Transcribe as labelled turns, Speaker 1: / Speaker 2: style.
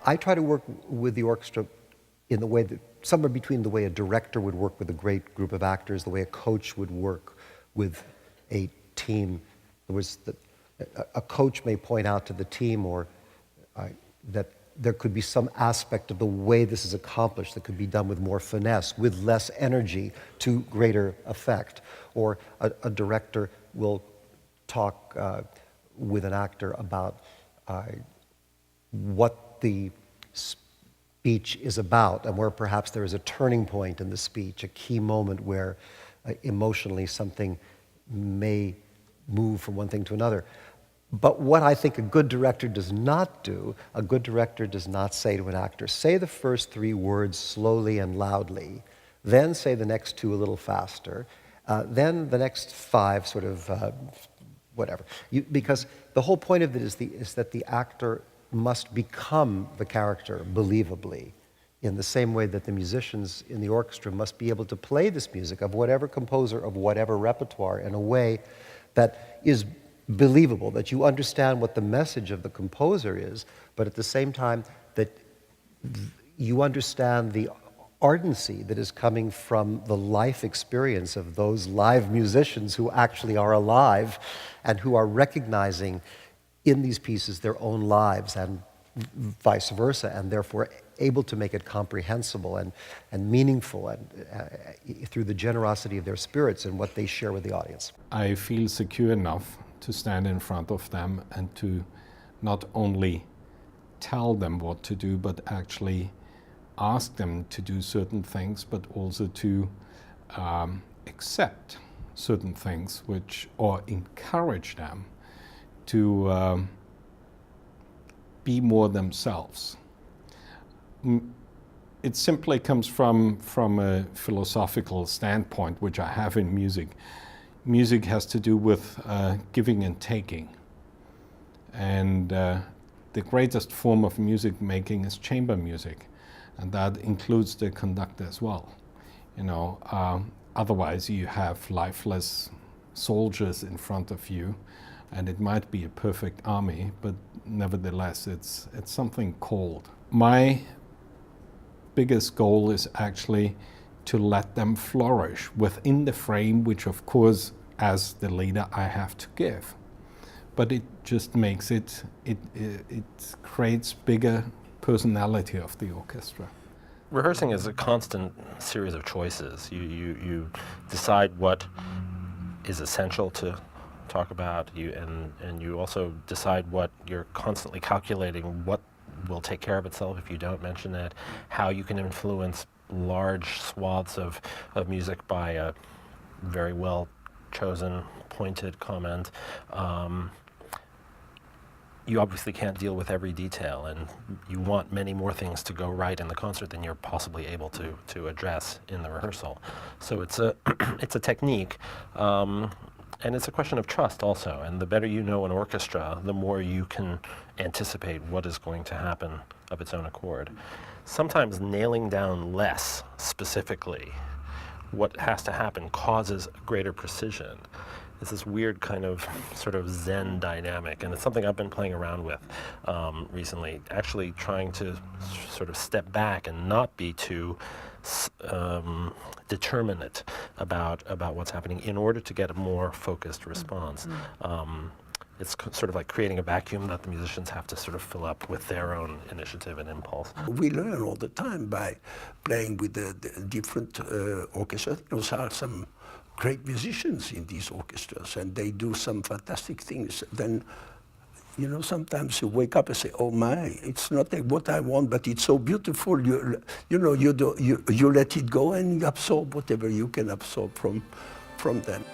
Speaker 1: I try to work with the orchestra in the way that, somewhere between the way a director would work with a great group of actors, the way a coach would work with a team. A coach may point out to the team that there could be some aspect of the way this is accomplished that could be done with more finesse, with less energy, to greater effect. Or a director will talk with an actor about what the speech is about, and where perhaps there is a turning point in the speech, a key moment where emotionally something may move from one thing to another. But what I think a good director does not do, a good director does not say to an actor, say the first 3 words slowly and loudly, then say the next 2 a little faster, then the next 5 sort of whatever. Because the whole point of it is that the actor must become the character believably, in the same way that the musicians in the orchestra must be able to play this music of whatever composer, of whatever repertoire, in a way that is believable, that you understand what the message of the composer is, but at the same time that you understand the ardency that is coming from the life experience of those live musicians who actually are alive and who are recognizing in these pieces their own lives and vice versa, and therefore able to make it comprehensible and meaningful and through the generosity of their spirits and what they share with the audience.
Speaker 2: I feel secure enough to stand in front of them and to not only tell them what to do, but actually ask them to do certain things, but also to accept certain things, or encourage them to be more themselves. It simply comes from a philosophical standpoint, which I have in music. Music has to do with giving and taking. And the greatest form of music making is chamber music. And that includes the conductor as well. Otherwise you have lifeless soldiers in front of you, and it might be a perfect army, but nevertheless it's something cold. My biggest goal is actually to let them flourish within the frame, which of course, as the leader, I have to give. But it just makes it creates bigger personality of the orchestra.
Speaker 3: Rehearsing is a constant series of choices. You decide what is essential to talk about, and you also decide what you're constantly calculating, what will take care of itself if you don't mention it, how you can influence large swaths of music by a very well chosen, pointed comment. You obviously can't deal with every detail, and you want many more things to go right in the concert than you're possibly able to address in the rehearsal. So it's a technique, and it's a question of trust also. And the better you know an orchestra, the more you can anticipate what is going to happen of its own accord. Sometimes nailing down less specifically what has to happen causes greater precision. It's this weird kind of sort of Zen dynamic, and it's something I've been playing around with recently, actually trying to sort of step back and not be too determinate about what's happening in order to get a more focused response. It's sort of like creating a vacuum that the musicians have to sort of fill up with their own initiative and impulse.
Speaker 4: We learn all the time by playing with the different orchestras. There are some great musicians in these orchestras, and they do some fantastic things. Then, sometimes you wake up and say, "Oh my, it's not what I want, but it's so beautiful." You let it go and you absorb whatever you can absorb from them.